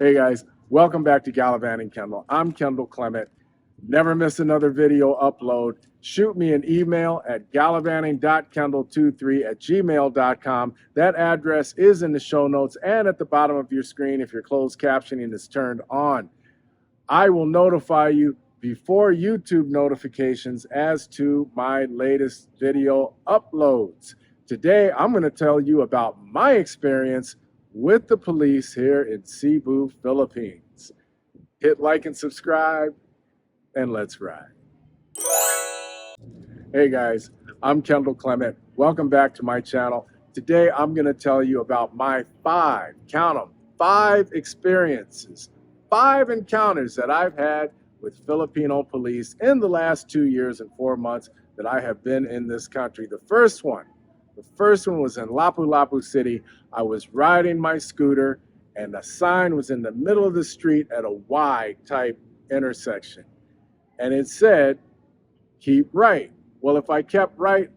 Hey guys, welcome back to Gallivanting Kendall. I'm Kendall Clement. Never miss another video upload. Shoot me an email at gallivanting.kendall23@gmail.com. That address is in the show notes and at the bottom of your screen if your closed captioning is turned on. I will notify you before YouTube notifications as to my latest video uploads. Today, I'm going to tell you about my experience with the police here in Cebu, Philippines. Hit like and subscribe, and let's ride. Hey guys, I'm Kendall Clement. Welcome back to my channel. Today, I'm going to tell you about my count them, 5 experiences, 5 encounters that I've had with Filipino police in the last 2 years and 4 months that I have been in this country. The first one was in Lapu-Lapu City. I was riding my scooter and the sign was in the middle of the street at a Y-type intersection. And it said, keep right. Well, if I kept right,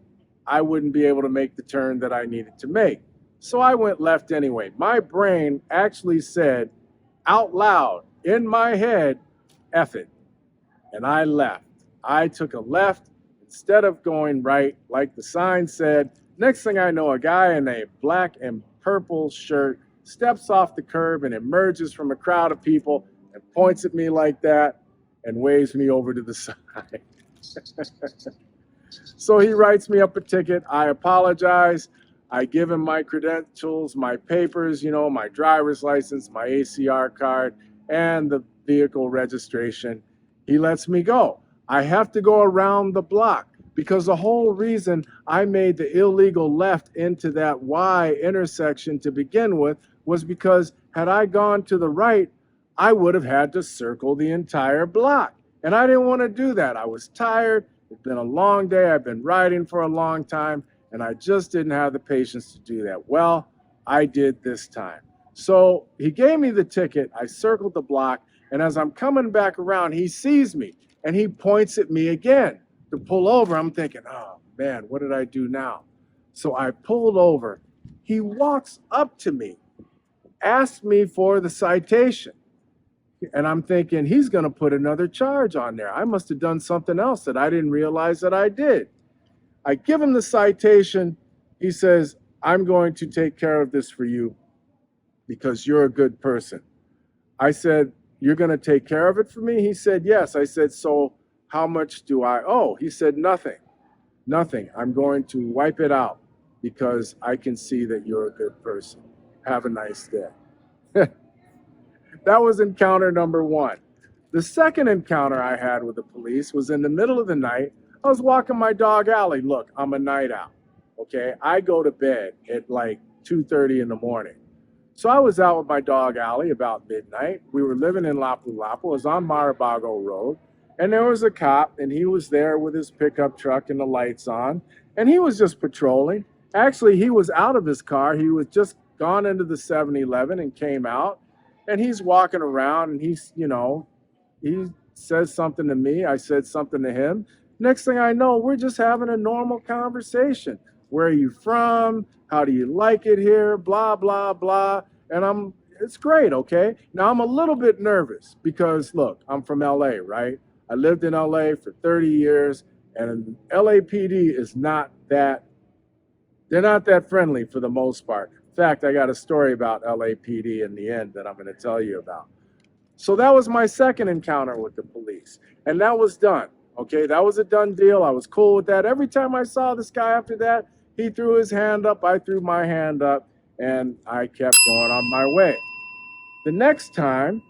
I wouldn't be able to make the turn that I needed to make. So I went left anyway. My brain actually said out loud in my head, F it. And I left. I took a left instead of going right like the sign said. Next thing I know, a guy in a black and purple shirt steps off the curb and emerges from a crowd of people and points at me like that and waves me over to the side. So he writes me up a ticket. I apologize. I give him my credentials, my papers, my driver's license, my ACR card, and the vehicle registration. He lets me go. I have to go around the block because the whole reason I made the illegal left into that Y intersection to begin with was because had I gone to the right, I would have had to circle the entire block. And I didn't want to do that. I was tired. It's been a long day. I've been riding for a long time, and I just didn't have the patience to do that. Well, I did this time. So he gave me the ticket. I circled the block, and as I'm coming back around, he sees me, and he points at me again to pull over. I'm thinking, oh, man, what did I do now? So I pulled over. He walks up to me, asked me for the citation. And I'm thinking, he's going to put another charge on there. I must have done something else that I didn't realize that I did. I give him the citation. He says, I'm going to take care of this for you because you're a good person. I said, you're going to take care of it for me? He said, yes. I said, so how much do I owe? He said, nothing. Nothing. I'm going to wipe it out because I can see that you're a good person. Have a nice day. That was encounter number 1. The second encounter I had with the police was in the middle of the night. I was walking my dog Allie. Look, I'm a night owl, okay? I go to bed at like 2:30 in the morning. So I was out with my dog Allie about midnight. We were living in Lapu-Lapu. It was on Marabago Road. And there was a cop, and he was there with his pickup truck and the lights on. And he was just patrolling. Actually, he was out of his car. He was just gone into the 7-Eleven and came out. And he's walking around and he says something to me. I said something to him. Next thing I know, we're just having a normal conversation. Where are you from? How do you like it here? Blah, blah, blah. And it's great, okay? Now I'm a little bit nervous because look, I'm from LA, right? I lived in LA for 30 years and LAPD is they're not that friendly for the most part. In fact, I got a story about LAPD in the end that I'm going to tell you about. So that was my second encounter with the police. And that was done. Okay, that was a done deal. I was cool with that. Every time I saw this guy after that, he threw his hand up, I threw my hand up, and I kept going on my way. The next time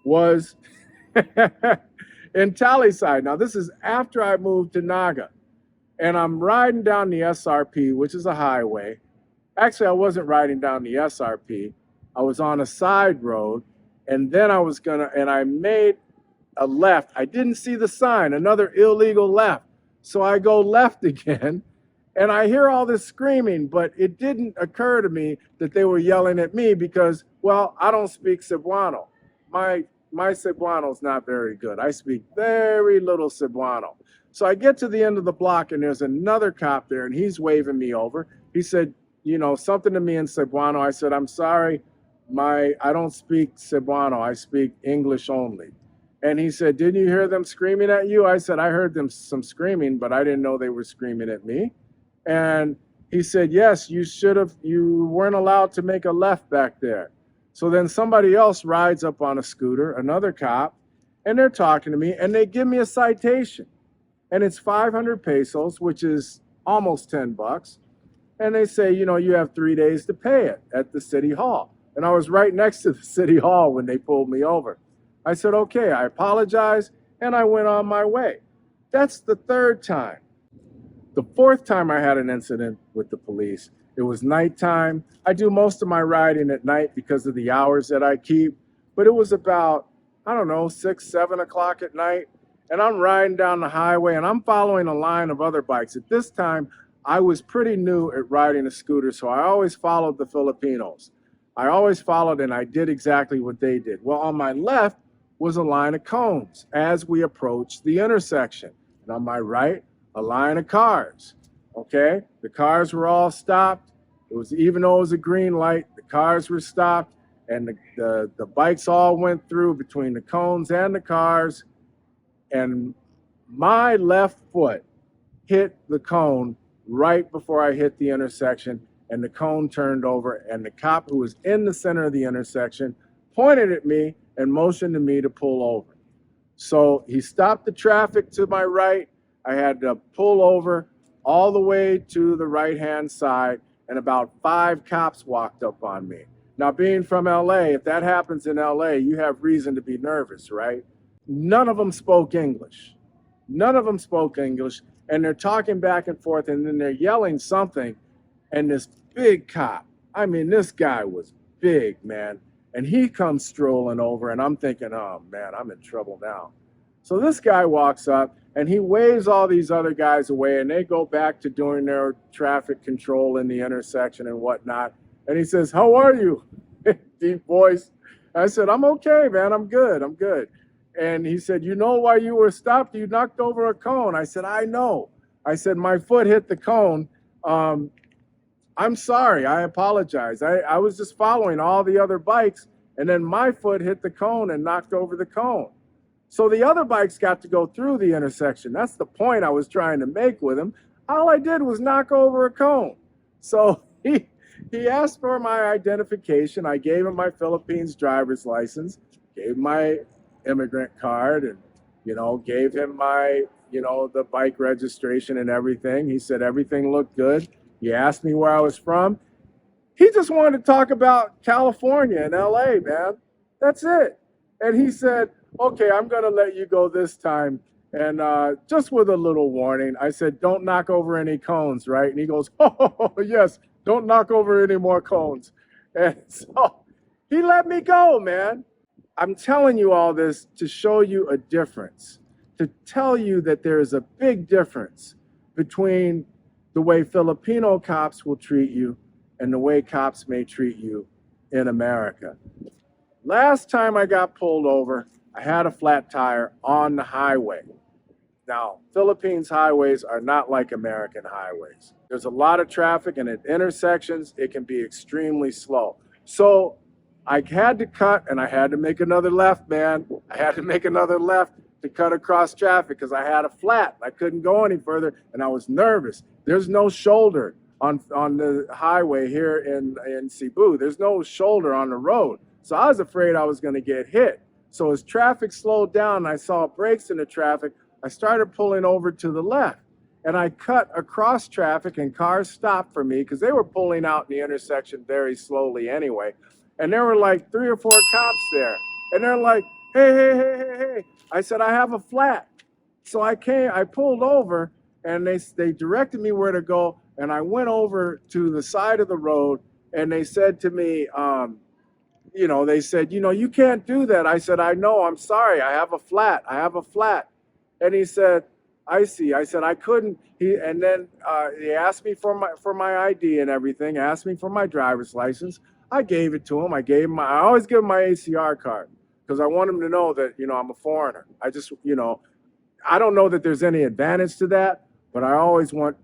was in Talisay. Now, this is after I moved to Naga. And I'm riding down the SRP, which is a highway. Actually, I wasn't riding down the SRP. I was on a side road, and then I made a left. I didn't see the sign, another illegal left. So I go left again, and I hear all this screaming, but it didn't occur to me that they were yelling at me because, well, I don't speak Cebuano. My Cebuano's not very good. I speak very little Cebuano. So I get to the end of the block, and there's another cop there, and he's waving me over. He said, something to me in Cebuano. I said, I'm sorry, I don't speak Cebuano, I speak English only. And he said, didn't you hear them screaming at you? I said, I heard them some screaming, but I didn't know they were screaming at me. And he said, yes, you weren't allowed to make a left back there. So then somebody else rides up on a scooter, another cop, and they're talking to me, and they give me a citation. And it's 500 pesos, which is almost 10 bucks. And they say, you have 3 days to pay it at the city hall. And I was right next to the city hall when they pulled me over. I said, okay, I apologize, and I went on my way. That's the third time. The fourth time I had an incident with the police, it was nighttime. I do most of my riding at night because of the hours that I keep, but it was about, I don't know, 6, 7 o'clock at night, and I'm riding down the highway, and I'm following a line of other bikes. At this time, I was pretty new at riding a scooter, so I always followed the Filipinos. I always followed, and I did exactly what they did. Well, on my left was a line of cones as we approached the intersection, and on my right, a line of cars. Okay, the cars were all stopped. It was, even though it was a green light, the cars were stopped, and the bikes all went through between the cones and the cars, and my left foot hit the cone right before I hit the intersection, and the cone turned over, and the cop who was in the center of the intersection pointed at me and motioned to me to pull over. So he stopped the traffic to my right. I had to pull over all the way to the right-hand side, and about 5 cops walked up on me. Now, being from LA, if that happens in LA, you have reason to be nervous, right? None of them spoke English. None of them spoke English, and they're talking back and forth, and then they're yelling something, and this big cop, I mean, this guy was big, man, and he comes strolling over, and I'm thinking, oh, man, I'm in trouble now. So this guy walks up, and he waves all these other guys away, and they go back to doing their traffic control in the intersection and whatnot. And he says, how are you? Deep voice. I said, I'm okay, man. I'm good. I'm good. And he said, you know why you were stopped? You knocked over a cone. I said, I know. I said, my foot hit the cone. I'm sorry. I apologize. I was just following all the other bikes, and then my foot hit the cone and knocked over the cone. So the other bikes got to go through the intersection. That's the point I was trying to make with him. All I did was knock over a cone. So he asked for my identification. I gave him my Philippines driver's license, gave my immigrant card, and, gave him my, the bike registration and everything. He said everything looked good. He asked me where I was from. He just wanted to talk about California and LA, man. That's it. And he said, okay, I'm going to let you go this time. And just with a little warning, I said, don't knock over any cones, right? And he goes, oh, yes, don't knock over any more cones. And so he let me go, man. I'm telling you all this to show you a difference, to tell you that there is a big difference between the way Filipino cops will treat you and the way cops may treat you in America. Last time I got pulled over, I had a flat tire on the highway. Now, Philippines highways are not like American highways. There's a lot of traffic, and at intersections, it can be extremely slow. So I had to cut, and I had to make another left, man. I had to make another left to cut across traffic because I had a flat. I couldn't go any further, and I was nervous. There's no shoulder on the highway here in Cebu. There's no shoulder on the road. So I was afraid I was going to get hit. So as traffic slowed down and I saw brakes in the traffic, I started pulling over to the left. And I cut across traffic, and cars stopped for me because they were pulling out in the intersection very slowly anyway. And there were like 3 or 4 cops there. And they're like, hey, hey, hey, hey, hey. I said, I have a flat. So I pulled over, and they directed me where to go. And I went over to the side of the road, and they said to me, they said, you can't do that. I said, I know, I'm sorry. I have a flat. I have a flat. And he said, I see. I said, I couldn't. And then he asked me for my ID and everything, asked me for my driver's license. I gave it to him. I always give him my ACR card because I want him to know that, I'm a foreigner. I just, I don't know that there's any advantage to that, but I always want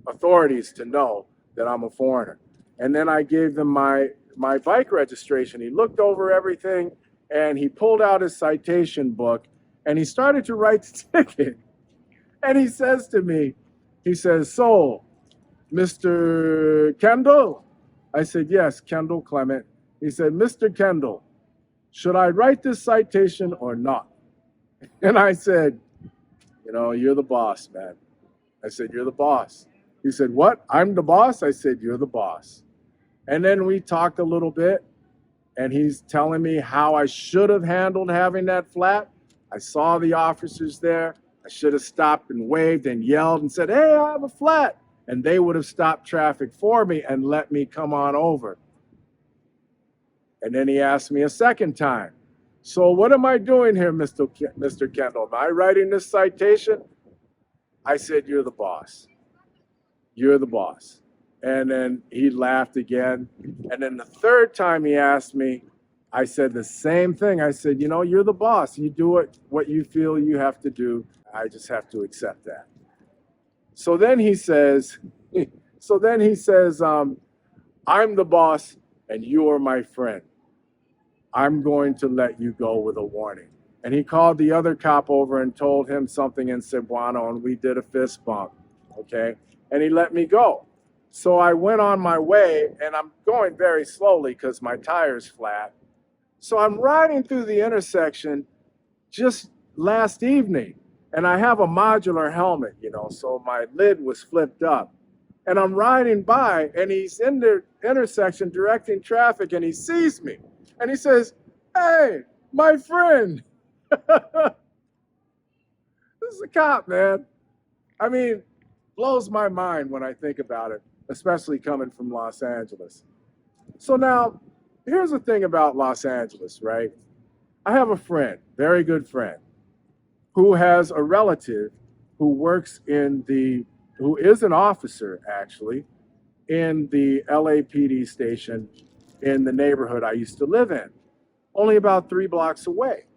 authorities to know that I'm a foreigner. And then I gave them my my bike registration. He looked over everything and he pulled out his citation book and he started to write the ticket. And he says to me, he says, "So, Mr. Kendall?" I said, "Yes, Kendall Clement." He said, "Mr. Kendall, should I write this citation or not?" And I said, "You know, you're the boss, man." I said, "You're the boss." He said, "What? I'm the boss?" I said, "You're the boss." And then we talked a little bit, and he's telling me how I should have handled having that flat. I saw the officers there. I should have stopped and waved and yelled and said, "Hey, I have a flat." And they would have stopped traffic for me and let me come on over. And then he asked me a second time, "So what am I doing here, Mr. Kendall? Am I writing this citation?" I said, "You're the boss. You're the boss." And then he laughed again. And then the third time he asked me, I said the same thing. I said, "You know, you're the boss. You do what you feel you have to do. I just have to accept that." So then he says, "I'm the boss and you're my friend. I'm going to let you go with a warning." And he called the other cop over and told him something in Cebuano, and we did a fist bump, okay? And he let me go. So I went on my way, and I'm going very slowly because my tire's flat. So I'm riding through the intersection just last evening, and I have a modular helmet, you know, so my lid was flipped up. And I'm riding by, and he's in the intersection directing traffic, and he sees me. And he says, "Hey, my friend." This is a cop, man. I mean, blows my mind when I think about it, especially coming from Los Angeles. So now, here's the thing about Los Angeles, right? I have a friend, very good friend, who has a relative who who is an officer, actually, in the LAPD station in the neighborhood I used to live in, only about 3 blocks away.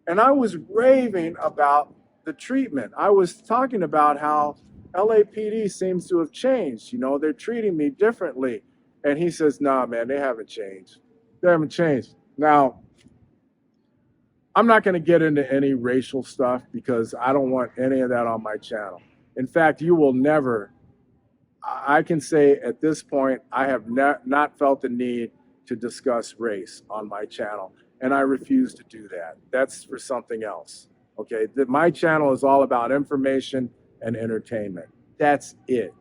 And I was raving about the treatment. I was talking about how LAPD seems to have changed. You know, they're treating me differently. And he says, "Nah, man, they haven't changed. They haven't changed." Now, I'm not going to get into any racial stuff because I don't want any of that on my channel. In fact, you will never, I can say at this point, I have not felt the need to discuss race on my channel, and I refuse to do that. That's for something else, okay? My channel is all about information and entertainment. That's it.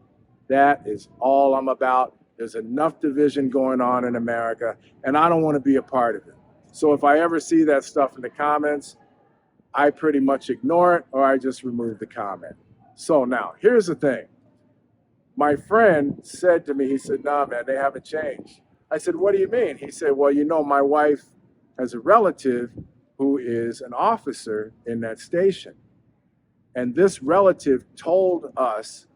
That is all I'm about. There's enough division going on in America, and I don't want to be a part of it. So if I ever see that stuff in the comments, I pretty much ignore it or I just remove the comment. So now, here's the thing. My friend said to me, he said, "Nah, man, they haven't changed." I said, "What do you mean?" He said, "Well, you know, my wife has a relative who is an officer in that station. And this relative told us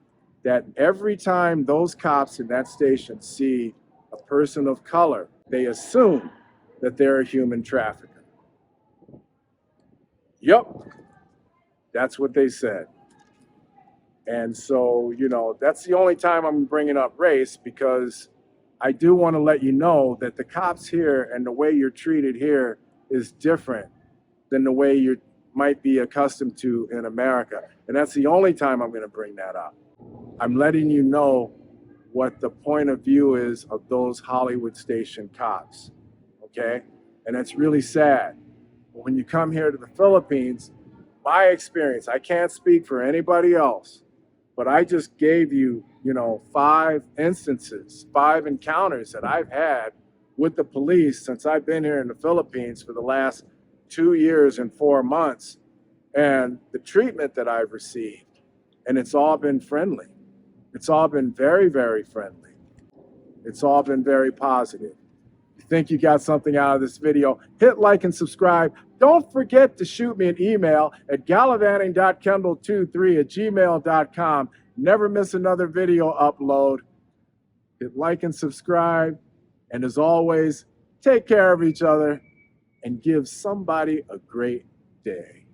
that every time those cops in that station see a person of color, they assume that they're a human trafficker." Yup, that's what they said. And so, you know, that's the only time I'm bringing up race, because I do want to let you know that the cops here and the way you're treated here is different than the way you might be accustomed to in America. And that's the only time I'm going to bring that up. I'm letting you know what the point of view is of those Hollywood station cops, okay? And it's really sad. When you come here to the Philippines, my experience, I can't speak for anybody else, but I just gave you, you know, 5 instances, 5 encounters that I've had with the police since I've been here in the Philippines for the last 2 years and 4 months, and the treatment that I've received. And it's all been friendly. It's all been very, very friendly. It's all been very positive. If you think you got something out of this video, hit like and subscribe. Don't forget to shoot me an email at gallivanting.kendall23@gmail.com. Never miss another video upload. Hit like and subscribe. And as always, take care of each other and give somebody a great day.